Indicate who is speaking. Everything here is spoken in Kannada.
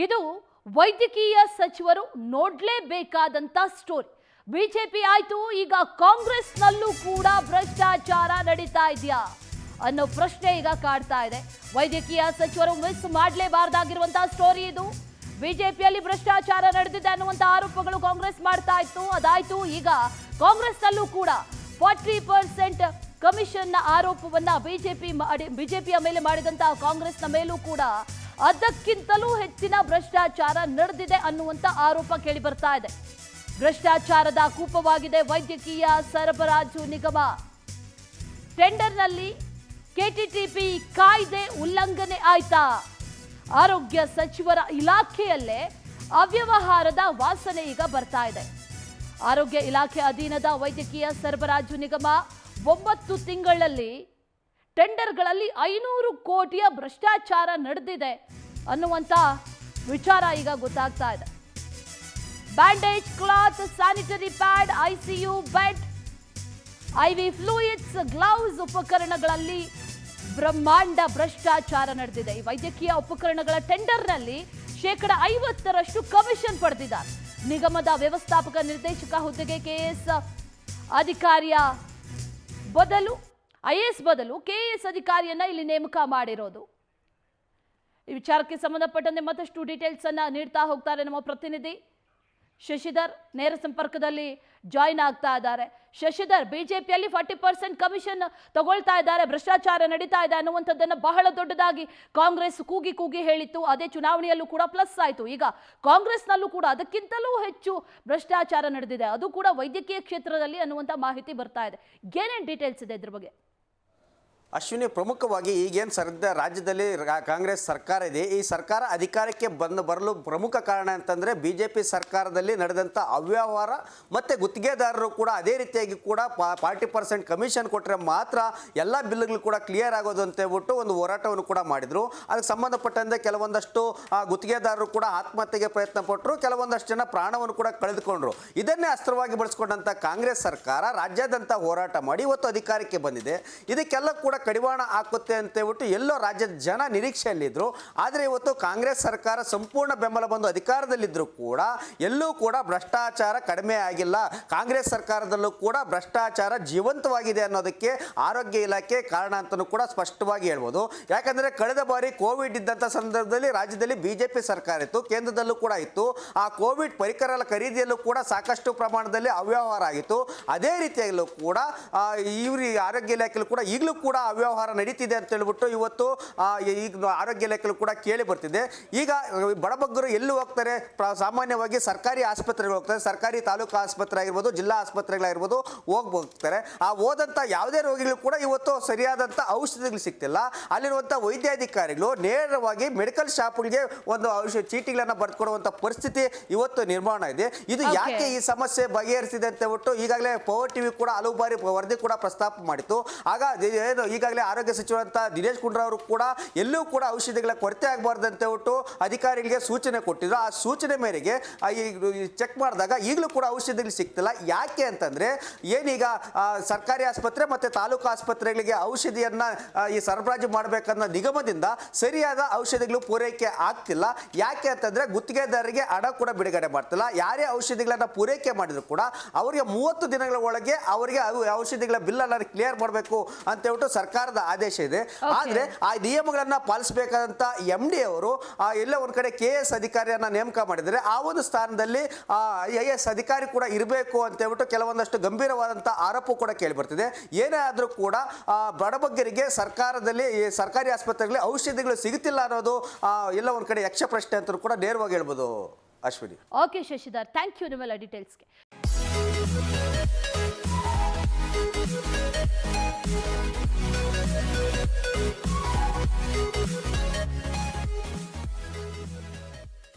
Speaker 1: ಇದು ವೈದ್ಯಕೀಯ ಸಚಿವರು ನೋಡಲೇಬೇಕಾದಂತ ಸ್ಟೋರಿ. ಬಿಜೆಪಿ ಆಯ್ತು, ಈಗ ಕಾಂಗ್ರೆಸ್ನಲ್ಲೂ ಕೂಡ ಭ್ರಷ್ಟಾಚಾರ ನಡೀತಾ ಇದೆಯಾ ಅನ್ನೋ ಪ್ರಶ್ನೆ ಈಗ ಕಾಡ್ತಾ ಇದೆ. ವೈದ್ಯಕೀಯ ಸಚಿವರು ಮಿಸ್ ಮಾಡಲೇಬಾರದಾಗಿರುವಂತಹ ಸ್ಟೋರಿ ಇದು. ಬಿಜೆಪಿಯಲ್ಲಿ ಭ್ರಷ್ಟಾಚಾರ ನಡೆದಿದೆ ಅನ್ನುವಂತ ಆರೋಪಗಳು ಕಾಂಗ್ರೆಸ್ ಮಾಡ್ತಾ ಇತ್ತು. ಅದಾಯ್ತು, ಈಗ ಕಾಂಗ್ರೆಸ್ನಲ್ಲೂ ಕೂಡ 40% ಕಮಿಷನ್ ಆರೋಪವನ್ನ ಬಿಜೆಪಿಯ ಮೇಲೆ ಮಾಡಿದಂತಹ ಕಾಂಗ್ರೆಸ್ನ ಮೇಲೂ ಕೂಡ ಅದಕ್ಕಿಂತಲೂ ಹೆಚ್ಚಿನ ಭ್ರಷ್ಟಾಚಾರ ನಡೆದಿದೆ ಅನ್ನುವಂತ ಆರೋಪ ಕೇಳಿ ಬರ್ತಾ ಇದೆ. ಭ್ರಷ್ಟಾಚಾರದ ಕೂಪವಾಗಿದೆ ವೈದ್ಯಕೀಯ ಸರಬರಾಜು ನಿಗಮ. ಟೆಂಡರ್ನಲ್ಲಿ ಕೆಟಿಟಿಪಿ ಕಾಯ್ದೆ ಉಲ್ಲಂಘನೆ ಆಯ್ತಾ? ಆರೋಗ್ಯ ಸಚಿವರ ಇಲಾಖೆಯಲ್ಲೇ ಅವ್ಯವಹಾರದ ವಾಸನೆ ಈಗ ಬರ್ತಾ ಇದೆ. ಆರೋಗ್ಯ ಇಲಾಖೆ ಅಧೀನದ ವೈದ್ಯಕೀಯ ಸರಬರಾಜು ನಿಗಮ 9 ತಿಂಗಳಲ್ಲಿ ಟೆಂಡರ್ಗಳಲ್ಲಿ 500 ಕೋಟಿಯ ಭ್ರಷ್ಟಾಚಾರ ನಡೆದಿದೆ ಅನ್ನುವಂತ ವಿಚಾರ ಈಗ ಗೊತ್ತಾಗ್ತಾ ಇದೆ. Bandage, cloth, sanitary pad, ICU bed, IV fluids, gloves ಉಪಕರಣಗಳಲ್ಲಿ ಬ್ರಹ್ಮಾಂಡ ಭ್ರಷ್ಟಾಚಾರ ನಡೆದಿದೆ. ಈ ವೈದ್ಯಕೀಯ ಉಪಕರಣಗಳ ಟೆಂಡರ್ನಲ್ಲಿ 50% ಕಮಿಷನ್ ಪಡೆದಿದ್ದಾರೆ. ನಿಗಮದ ವ್ಯವಸ್ಥಾಪಕ ನಿರ್ದೇಶಕ ಹುದ್ದೆಗೆ ಐಎಎಸ್ ಬದಲು ಕೆಎಎಸ್ ಅಧಿಕಾರಿಯನ್ನ ಇಲ್ಲಿ ನೇಮಕ ಮಾಡಿರೋದು. ಈ ವಿಚಾರಕ್ಕೆ ಸಂಬಂಧಪಟ್ಟಂತೆ ಮತ್ತಷ್ಟು ಡೀಟೇಲ್ಸ್ ಅನ್ನ ನೀಡ್ತಾ ಹೋಗ್ತಾರೆ ನಮ್ಮ ಪ್ರತಿನಿಧಿ ಶಶಿಧರ್. ನೇರ ಸಂಪರ್ಕದಲ್ಲಿ ಜಾಯಿನ್ ಆಗ್ತಾ ಇದ್ದಾರೆ. ಶಶಿಧರ್, ಬಿಜೆಪಿಯಲ್ಲಿ 40% ಕಮಿಷನ್ ತಗೊಳ್ತಾ ಇದ್ದಾರೆ, ಭ್ರಷ್ಟಾಚಾರ ನಡೀತಾ ಇದೆ ಅನ್ನುವಂಥದ್ದನ್ನು ಬಹಳ ದೊಡ್ಡದಾಗಿ ಕಾಂಗ್ರೆಸ್ ಕೂಗಿ ಹೇಳಿತ್ತು. ಅದೇ ಚುನಾವಣೆಯಲ್ಲೂ ಕೂಡ ಪ್ಲಸ್ ಆಯಿತು. ಈಗ ಕಾಂಗ್ರೆಸ್ನಲ್ಲೂ ಕೂಡ ಅದಕ್ಕಿಂತಲೂ ಹೆಚ್ಚು ಭ್ರಷ್ಟಾಚಾರ ನಡೆದಿದೆ, ಅದು ಕೂಡ ವೈದ್ಯಕೀಯ ಕ್ಷೇತ್ರದಲ್ಲಿ ಅನ್ನುವಂಥ ಮಾಹಿತಿ ಬರ್ತಾ ಇದೆ. ಏನೇನು ಡೀಟೇಲ್ಸ್ ಇದೆ ಇದ್ರ ಬಗ್ಗೆ?
Speaker 2: ಅಶ್ವಿನಿ, ಪ್ರಮುಖವಾಗಿ ಈಗೇನು ಸದ್ಯ ರಾಜ್ಯದಲ್ಲಿ ಕಾಂಗ್ರೆಸ್ ಸರ್ಕಾರ ಇದೆ, ಈ ಸರ್ಕಾರ ಅಧಿಕಾರಕ್ಕೆ ಬರಲು ಪ್ರಮುಖ ಕಾರಣ ಅಂತಂದರೆ BJP ಸರ್ಕಾರದಲ್ಲಿ ನಡೆದಂಥ ಅವ್ಯವಹಾರ ಮತ್ತು ಗುತ್ತಿಗೆದಾರರು ಕೂಡ ಅದೇ ರೀತಿಯಾಗಿ ಕೂಡ 40% ಕಮಿಷನ್ ಕೊಟ್ಟರೆ ಮಾತ್ರ ಎಲ್ಲ ಬಿಲ್ಗಳು ಕೂಡ ಕ್ಲಿಯರ್ ಆಗೋದು ಅಂತ ಹೇಳ್ಬಿಟ್ಟು ಒಂದು ಹೋರಾಟವನ್ನು ಕೂಡ ಮಾಡಿದರು. ಅದಕ್ಕೆ ಸಂಬಂಧಪಟ್ಟಂತೆ ಕೆಲವೊಂದಷ್ಟು ಗುತ್ತಿಗೆದಾರರು ಕೂಡ ಆತ್ಮಹತ್ಯೆಗೆ ಪ್ರಯತ್ನ ಪಟ್ಟರು, ಕೆಲವೊಂದಷ್ಟು ಜನ ಪ್ರಾಣವನ್ನು ಕೂಡ ಕಳೆದುಕೊಂಡ್ರು. ಇದನ್ನೇ ಅಸ್ತ್ರವಾಗಿ ಬಳಸ್ಕೊಂಡಂಥ ಕಾಂಗ್ರೆಸ್ ಸರ್ಕಾರ ರಾಜ್ಯಾದ್ಯಂತ ಹೋರಾಟ ಮಾಡಿ ಇವತ್ತು ಅಧಿಕಾರಕ್ಕೆ ಬಂದಿದೆ. ಇದಕ್ಕೆಲ್ಲ ಕೂಡ ಕಡಿವಾಣ ಹಾಕುತ್ತೆ ಅಂತ ಹೇಳ್ಬಿಟ್ಟು ಎಲ್ಲೋ ರಾಜ್ಯದ ಜನ ನಿರೀಕ್ಷೆಯಲ್ಲಿದ್ದರು. ಆದರೆ ಇವತ್ತು ಕಾಂಗ್ರೆಸ್ ಸರ್ಕಾರ ಸಂಪೂರ್ಣ ಬೆಂಬಲ ಬಂದು ಅಧಿಕಾರದಲ್ಲಿದ್ದರೂ ಕೂಡ ಎಲ್ಲೂ ಕೂಡ ಭ್ರಷ್ಟಾಚಾರ ಕಡಿಮೆ ಆಗಿಲ್ಲ. ಕಾಂಗ್ರೆಸ್ ಸರ್ಕಾರದಲ್ಲೂ ಕೂಡ ಭ್ರಷ್ಟಾಚಾರ ಜೀವಂತವಾಗಿದೆ ಅನ್ನೋದಕ್ಕೆ ಆರೋಗ್ಯ ಇಲಾಖೆ ಕಾರಣ ಅಂತಲೂ ಕೂಡ ಸ್ಪಷ್ಟವಾಗಿ ಹೇಳ್ಬೋದು. ಯಾಕಂದರೆ ಕಳೆದ ಬಾರಿ ಕೋವಿಡ್ ಇದ್ದಂಥ ಸಂದರ್ಭದಲ್ಲಿ ರಾಜ್ಯದಲ್ಲಿ BJP ಸರ್ಕಾರ ಇತ್ತು, ಕೇಂದ್ರದಲ್ಲೂ ಕೂಡ ಇತ್ತು. ಆ ಕೋವಿಡ್ ಪರಿಕರಗಳ ಖರೀದಿಯಲ್ಲೂ ಕೂಡ ಸಾಕಷ್ಟು ಪ್ರಮಾಣದಲ್ಲಿ ಅವ್ಯವಹಾರ ಆಗಿತ್ತು. ಅದೇ ರೀತಿಯಲ್ಲೂ ಕೂಡ ಇವರು ಆರೋಗ್ಯ ಇಲಾಖೆಯಲ್ಲೂ ಕೂಡ ಈಗಲೂ ಕೂಡ ಅವ್ಯವಹಾರ ನಡೀತಿದೆ ಅಂತ ಹೇಳ್ಬಿಟ್ಟು ಇವತ್ತು ಈಗ ಆರೋಗ್ಯ ಇಲಾಖೆಯಲ್ಲೂ ಕೂಡ ಕೇಳಿ ಬರ್ತಿದೆ. ಈಗ ಬಡಬಗ್ಗರು ಎಲ್ಲಿ ಹೋಗ್ತಾರೆ? ಸಾಮಾನ್ಯವಾಗಿ ಸರ್ಕಾರಿ ಆಸ್ಪತ್ರೆಗಳು ಹೋಗ್ತಾರೆ, ಸರ್ಕಾರಿ ತಾಲೂಕು ಆಸ್ಪತ್ರೆ ಆಗಿರ್ಬೋದು, ಜಿಲ್ಲಾ ಆಸ್ಪತ್ರೆಗಳಾಗಿರ್ಬೋದು ಹೋಗ್ತಾರೆ. ಆ ಹೋದಂಥ ಯಾವುದೇ ರೋಗಿಗಳು ಕೂಡ ಇವತ್ತು ಸರಿಯಾದಂಥ ಔಷಧಿಗಳು ಸಿಗ್ತಿಲ್ಲ. ಅಲ್ಲಿರುವಂಥ ವೈದ್ಯಾಧಿಕಾರಿಗಳು ನೇರವಾಗಿ ಮೆಡಿಕಲ್ ಶಾಪ್ಗಳಿಗೆ ಒಂದು ಚೀಟಿಗಳನ್ನು ಬರೆದುಕೊಡುವಂಥ ಪರಿಸ್ಥಿತಿ ಇವತ್ತು ನಿರ್ಮಾಣ ಇದೆ. ಇದು ಯಾಕೆ ಈ ಸಮಸ್ಯೆ ಬಗೆಹರಿಸಿದೆ ಅಂತ ಹೇಳ್ಬಿಟ್ಟು ಈಗಾಗಲೇ ಪವರ್ ಟಿವಿ ಕೂಡ ಹಲವು ಬಾರಿ ವರದಿ ಕೂಡ ಪ್ರಸ್ತಾಪ ಮಾಡಿತ್ತು. ಆಗ ಈಗಾಗಲೇ ಆರೋಗ್ಯ ಸಚಿವರಂತ ದಿನೇಶ್ ಗುಂಡೂರಾವ್ ಅವರು ಕೂಡ ಎಲ್ಲೂ ಕೂಡ ಔಷಧಿಗಳ ಕೊರತೆ ಆಗಬಾರ್ದು ಅಂತ ಹೇಳ್ಬಿಟ್ಟು ಅಧಿಕಾರಿಗಳಿಗೆ ಸೂಚನೆ ಕೊಟ್ಟಿದ್ರು. ಆ ಸೂಚನೆ ಮೇರೆಗೆ ಚೆಕ್ ಮಾಡಿದಾಗ ಈಗಲೂ ಕೂಡ ಔಷಧಿಗಳು ಸಿಗ್ತಿಲ್ಲ. ಯಾಕೆ ಅಂತಂದ್ರೆ ಏನೀಗ ಸರ್ಕಾರಿ ಆಸ್ಪತ್ರೆ ಮತ್ತು ತಾಲೂಕು ಆಸ್ಪತ್ರೆಗಳಿಗೆ ಔಷಧಿಯನ್ನ ಈ ಸರಬರಾಜು ಮಾಡಬೇಕನ್ನೋ ನಿಗಮದಿಂದ ಸರಿಯಾದ ಔಷಧಿಗಳು ಪೂರೈಕೆ ಆಗ್ತಿಲ್ಲ. ಯಾಕೆ ಅಂತಂದ್ರೆ ಗುತ್ತಿಗೆದಾರರಿಗೆ ಹಣ ಕೂಡ ಬಿಡುಗಡೆ ಮಾಡ್ತಿಲ್ಲ. ಯಾರೇ ಔಷಧಿಗಳನ್ನ ಪೂರೈಕೆ ಮಾಡಿದ್ರು ಕೂಡ ಅವರಿಗೆ 30 ದಿನಗಳ ಒಳಗೆ ಅವರಿಗೆ ಔಷಧಿಗಳ ಬಿಲ್ ಅನ್ನ ಕ್ಲಿಯರ್ ಮಾಡಬೇಕು ಅಂತ ಹೇಳ್ಬಿಟ್ಟು ಸರ್ಕಾರದ ಆದೇಶ ಇದೆ. ಆದ್ರೆ ಆ ನಿಯಮಗಳನ್ನ ಪಾಲಿಸಬೇಕಾದಂತ MD ಅವರು ಎಲ್ಲ ಒಂದ್ ಕಡೆ KS ಅಧಿಕಾರಿಯನ್ನ ನೇಮಕ ಮಾಡಿದರೆ ಆ ಒಂದು ಸ್ಥಾನದಲ್ಲಿ IAS ಅಧಿಕಾರಿ ಕೂಡ ಇರಬೇಕು ಅಂತ ಹೇಳ್ಬಿಟ್ಟು ಕೆಲವೊಂದಷ್ಟು ಗಂಭೀರವಾದಂತ ಆರೋಪ ಕೂಡ ಕೇಳಿ ಬರ್ತಿದೆ. ಏನೇ ಆದ್ರೂ ಕೂಡ ಬಡಬಗ್ಗರಿಗೆ ಸರ್ಕಾರದಲ್ಲಿ ಸರ್ಕಾರಿ ಆಸ್ಪತ್ರೆಗಳಲ್ಲಿ ಔಷಧಿಗಳು ಸಿಗುತ್ತಿಲ್ಲ ಅನ್ನೋದು ಎಲ್ಲ ಒಂದ್ ಕಡೆ ಯಕ್ಷ ಪ್ರಶ್ನೆ ಅಂತ ಕೂಡ ನೇರವಾಗಿ ಹೇಳ್ಬೋದು. Ashwini.
Speaker 1: Okay Shashidhar, thank you ನಿಮ್ಮೆಲ್ಲ ಡೀಟೇಲ್ಸ್ಗೆ.